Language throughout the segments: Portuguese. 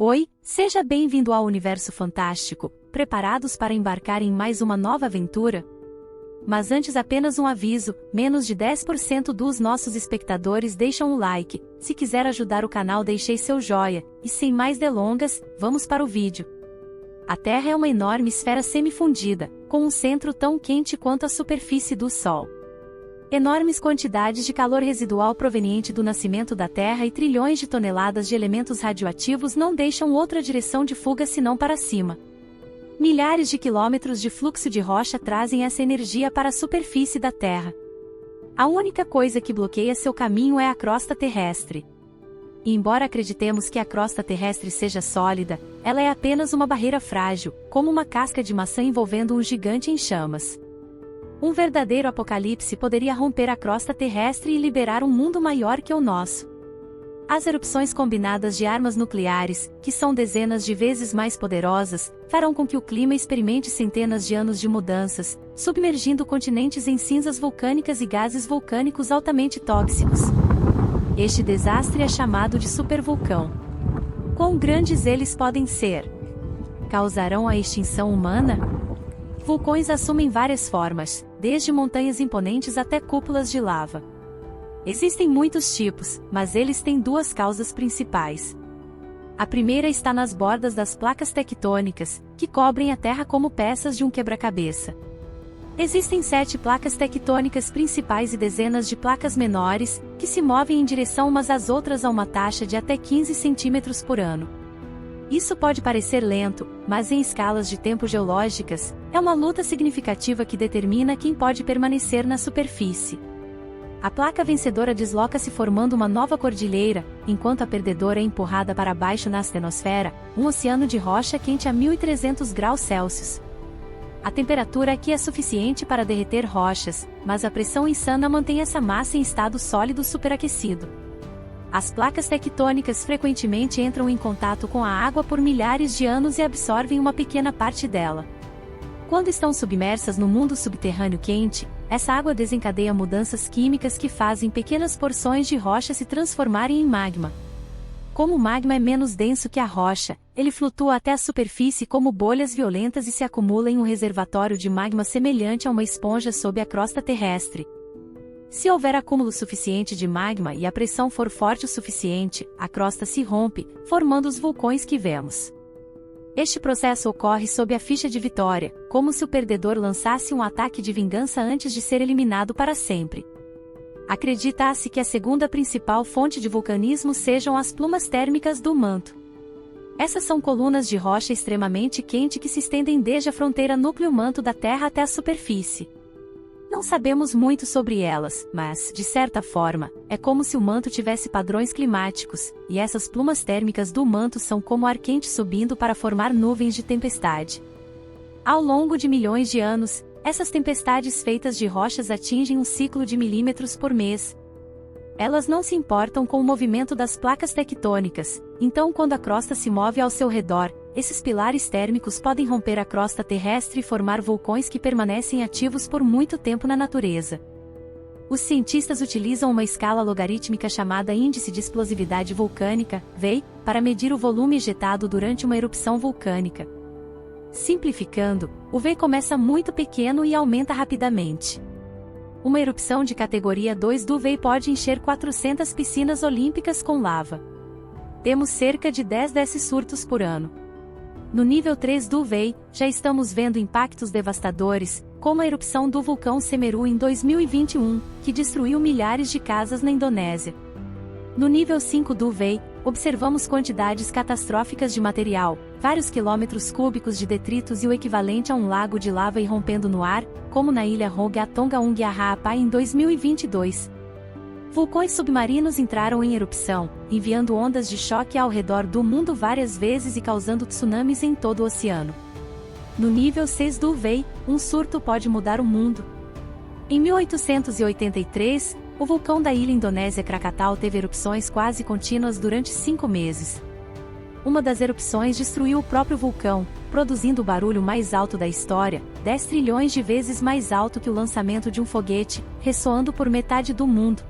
Oi, seja bem-vindo ao Universo Fantástico, preparados para embarcar em mais uma nova aventura? Mas antes apenas um aviso, menos de 10% dos nossos espectadores deixam o like. Se quiser ajudar o canal, deixe seu joia, e sem mais delongas, vamos para o vídeo. A Terra é uma enorme esfera semifundida, com um centro tão quente quanto a superfície do Sol. Enormes quantidades de calor residual proveniente do nascimento da Terra e trilhões de toneladas de elementos radioativos não deixam outra direção de fuga senão para cima. Milhares de quilômetros de fluxo de rocha trazem essa energia para a superfície da Terra. A única coisa que bloqueia seu caminho é a crosta terrestre. E embora acreditemos que a crosta terrestre seja sólida, ela é apenas uma barreira frágil, como uma casca de maçã envolvendo um gigante em chamas. Um verdadeiro apocalipse poderia romper a crosta terrestre e liberar um mundo maior que o nosso. As erupções combinadas de armas nucleares, que são dezenas de vezes mais poderosas, farão com que o clima experimente centenas de anos de mudanças, submergindo continentes em cinzas vulcânicas e gases vulcânicos altamente tóxicos. Este desastre é chamado de supervulcão. Quão grandes eles podem ser? Causarão a extinção humana? Vulcões assumem várias formas, desde montanhas imponentes até cúpulas de lava. Existem muitos tipos, mas eles têm duas causas principais. A primeira está nas bordas das placas tectônicas, que cobrem a Terra como peças de um quebra-cabeça. Existem 7 placas tectônicas principais e dezenas de placas menores, que se movem em direção umas às outras a uma taxa de até 15 centímetros por ano. Isso pode parecer lento, mas em escalas de tempo geológicas, é uma luta significativa que determina quem pode permanecer na superfície. A placa vencedora desloca-se formando uma nova cordilheira, enquanto a perdedora é empurrada para baixo na astenosfera, um oceano de rocha quente a 1.300 graus Celsius. A temperatura aqui é suficiente para derreter rochas, mas a pressão insana mantém essa massa em estado sólido superaquecido. As placas tectônicas frequentemente entram em contato com a água por milhares de anos e absorvem uma pequena parte dela. Quando estão submersas no mundo subterrâneo quente, essa água desencadeia mudanças químicas que fazem pequenas porções de rocha se transformarem em magma. Como o magma é menos denso que a rocha, ele flutua até a superfície como bolhas violentas e se acumula em um reservatório de magma semelhante a uma esponja sob a crosta terrestre. Se houver acúmulo suficiente de magma e a pressão for forte o suficiente, a crosta se rompe, formando os vulcões que vemos. Este processo ocorre sob a ficha de vitória, como se o perdedor lançasse um ataque de vingança antes de ser eliminado para sempre. Acredita-se que a segunda principal fonte de vulcanismo sejam as plumas térmicas do manto. Essas são colunas de rocha extremamente quente que se estendem desde a fronteira núcleo-manto da Terra até a superfície. Não sabemos muito sobre elas, mas, de certa forma, é como se o manto tivesse padrões climáticos, e essas plumas térmicas do manto são como ar quente subindo para formar nuvens de tempestade. Ao longo de milhões de anos, essas tempestades feitas de rochas atingem um ciclo de milímetros por mês. Elas não se importam com o movimento das placas tectônicas, então quando a crosta se move ao seu redor, esses pilares térmicos podem romper a crosta terrestre e formar vulcões que permanecem ativos por muito tempo na natureza. Os cientistas utilizam uma escala logarítmica chamada Índice de Explosividade Vulcânica, VEI, para medir o volume ejetado durante uma erupção vulcânica. Simplificando, o VEI começa muito pequeno e aumenta rapidamente. Uma erupção de categoria 2 do VEI pode encher 400 piscinas olímpicas com lava. Temos cerca de 10 desses surtos por ano. No nível 3 do VEI, já estamos vendo impactos devastadores, como a erupção do vulcão Semeru em 2021, que destruiu milhares de casas na Indonésia. No nível 5 do VEI, observamos quantidades catastróficas de material, vários quilômetros cúbicos de detritos e o equivalente a um lago de lava irrompendo no ar, como na ilha Tongaung Arrapá em 2022. Vulcões submarinos entraram em erupção, enviando ondas de choque ao redor do mundo várias vezes e causando tsunamis em todo o oceano. No nível 6 do VEI, um surto pode mudar o mundo. Em 1883, o vulcão da ilha indonésia Krakatau teve erupções quase contínuas durante 5 meses. Uma das erupções destruiu o próprio vulcão, produzindo o barulho mais alto da história, 10 trilhões de vezes mais alto que o lançamento de um foguete, ressoando por metade do mundo.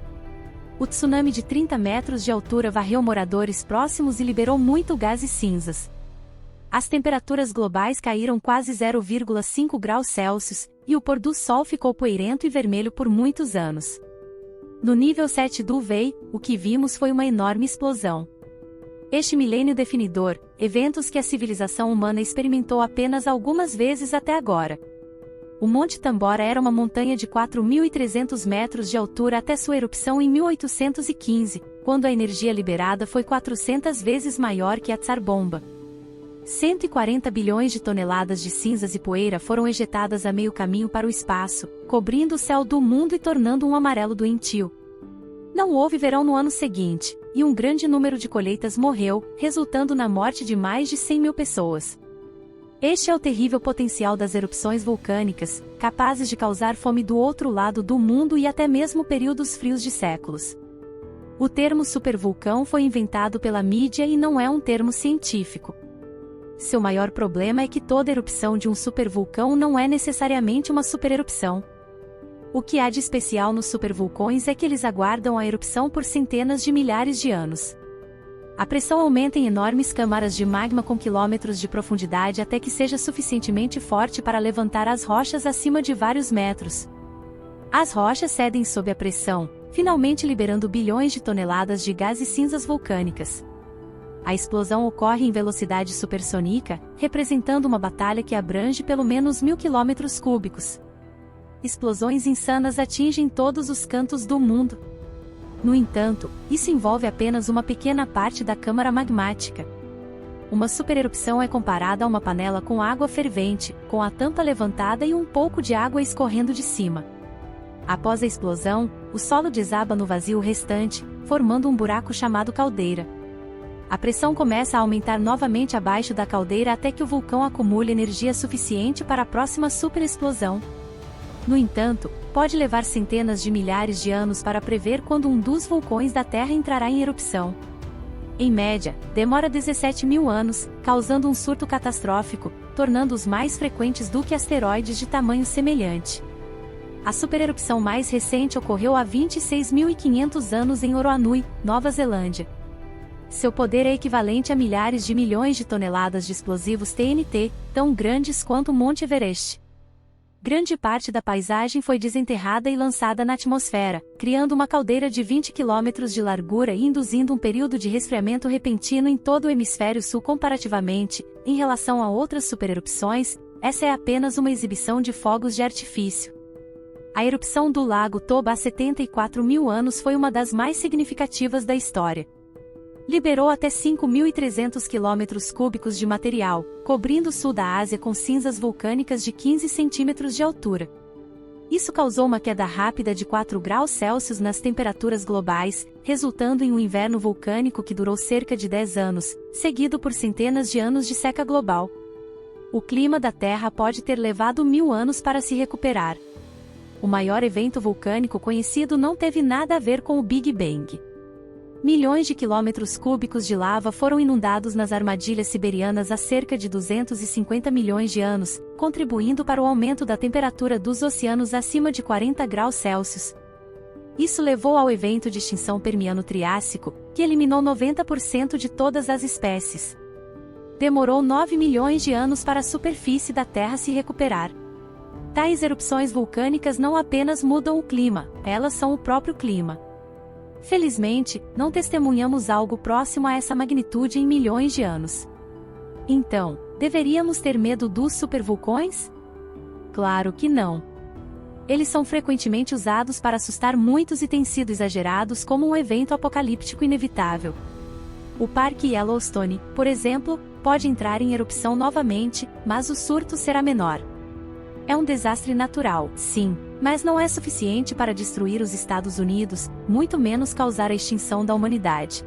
O tsunami de 30 metros de altura varreu moradores próximos e liberou muito gás e cinzas. As temperaturas globais caíram quase 0,5 graus Celsius, e o pôr do sol ficou poeirento e vermelho por muitos anos. No nível 7 do VEI, o que vimos foi uma enorme explosão. Este milênio definidor, eventos que a civilização humana experimentou apenas algumas vezes até agora. O Monte Tambora era uma montanha de 4.300 metros de altura até sua erupção em 1815, quando a energia liberada foi 400 vezes maior que a Tsar Bomba. 140 bilhões de toneladas de cinzas e poeira foram ejetadas a meio caminho para o espaço, cobrindo o céu do mundo e tornando um amarelo doentio. Não houve verão no ano seguinte, e um grande número de colheitas morreu, resultando na morte de mais de 100 mil pessoas. Este é o terrível potencial das erupções vulcânicas, capazes de causar fome do outro lado do mundo e até mesmo períodos frios de séculos. O termo supervulcão foi inventado pela mídia e não é um termo científico. Seu maior problema é que toda erupção de um supervulcão não é necessariamente uma supererupção. O que há de especial nos supervulcões é que eles aguardam a erupção por centenas de milhares de anos. A pressão aumenta em enormes câmaras de magma com quilômetros de profundidade até que seja suficientemente forte para levantar as rochas acima de vários metros. As rochas cedem sob a pressão, finalmente liberando bilhões de toneladas de gás e cinzas vulcânicas. A explosão ocorre em velocidade supersônica, representando uma batalha que abrange pelo menos 1.000 quilômetros cúbicos. Explosões insanas atingem todos os cantos do mundo. No entanto, isso envolve apenas uma pequena parte da câmara magmática. Uma supererupção é comparada a uma panela com água fervente, com a tampa levantada e um pouco de água escorrendo de cima. Após a explosão, o solo desaba no vazio restante, formando um buraco chamado caldeira. A pressão começa a aumentar novamente abaixo da caldeira até que o vulcão acumule energia suficiente para a próxima superexplosão. No entanto, pode levar centenas de milhares de anos para prever quando um dos vulcões da Terra entrará em erupção. Em média, demora 17 mil anos, causando um surto catastrófico, tornando-os mais frequentes do que asteroides de tamanho semelhante. A supererupção mais recente ocorreu há 26.500 anos em Oroanui, Nova Zelândia. Seu poder é equivalente a milhares de milhões de toneladas de explosivos TNT, tão grandes quanto o Monte Everest. Grande parte da paisagem foi desenterrada e lançada na atmosfera, criando uma caldeira de 20 km de largura e induzindo um período de resfriamento repentino em todo o hemisfério sul comparativamente, em relação a outras supererupções, essa é apenas uma exibição de fogos de artifício. A erupção do Lago Toba há 74 mil anos foi uma das mais significativas da história. Liberou até 5.300 km cúbicos de material, cobrindo o sul da Ásia com cinzas vulcânicas de 15 centímetros de altura. Isso causou uma queda rápida de 4 graus Celsius nas temperaturas globais, resultando em um inverno vulcânico que durou cerca de 10 anos, seguido por centenas de anos de seca global. O clima da Terra pode ter levado 1000 anos para se recuperar. O maior evento vulcânico conhecido não teve nada a ver com o Big Bang. Milhões de quilômetros cúbicos de lava foram inundados nas armadilhas siberianas há cerca de 250 milhões de anos, contribuindo para o aumento da temperatura dos oceanos acima de 40 graus Celsius. Isso levou ao evento de extinção Permiano-Triássico, que eliminou 90% de todas as espécies. Demorou 9 milhões de anos para a superfície da Terra se recuperar. Tais erupções vulcânicas não apenas mudam o clima, elas são o próprio clima. Felizmente, não testemunhamos algo próximo a essa magnitude em milhões de anos. Então, deveríamos ter medo dos supervulcões? Claro que não. Eles são frequentemente usados para assustar muitos e têm sido exagerados como um evento apocalíptico inevitável. O Parque Yellowstone, por exemplo, pode entrar em erupção novamente, mas o surto será menor. É um desastre natural, sim, mas não é suficiente para destruir os Estados Unidos, muito menos causar a extinção da humanidade.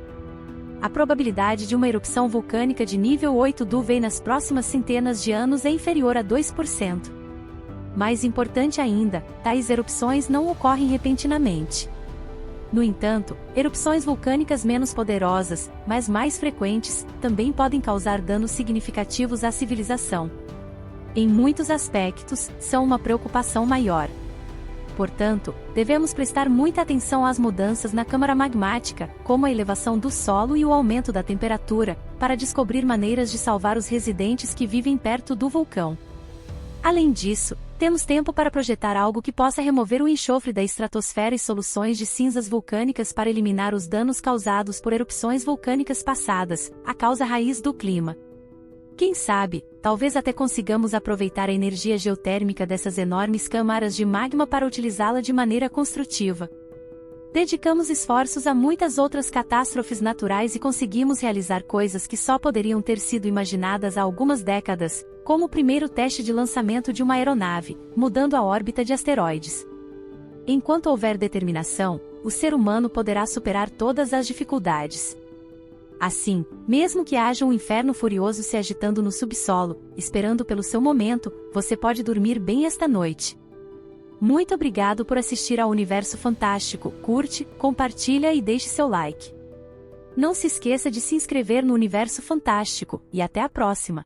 A probabilidade de uma erupção vulcânica de nível 8 do VEI nas próximas centenas de anos é inferior a 2%. Mais importante ainda, tais erupções não ocorrem repentinamente. No entanto, erupções vulcânicas menos poderosas, mas mais frequentes, também podem causar danos significativos à civilização. Em muitos aspectos, são uma preocupação maior. Portanto, devemos prestar muita atenção às mudanças na câmara magmática, como a elevação do solo e o aumento da temperatura, para descobrir maneiras de salvar os residentes que vivem perto do vulcão. Além disso, temos tempo para projetar algo que possa remover o enxofre da estratosfera e soluções de cinzas vulcânicas para eliminar os danos causados por erupções vulcânicas passadas, a causa raiz do clima. Quem sabe, talvez até consigamos aproveitar a energia geotérmica dessas enormes câmaras de magma para utilizá-la de maneira construtiva. Dedicamos esforços a muitas outras catástrofes naturais e conseguimos realizar coisas que só poderiam ter sido imaginadas há algumas décadas, como o primeiro teste de lançamento de uma aeronave, mudando a órbita de asteroides. Enquanto houver determinação, o ser humano poderá superar todas as dificuldades. Assim, mesmo que haja um inferno furioso se agitando no subsolo, esperando pelo seu momento, você pode dormir bem esta noite. Muito obrigado por assistir ao Universo Fantástico, curte, compartilha e deixe seu like. Não se esqueça de se inscrever no Universo Fantástico, e até a próxima!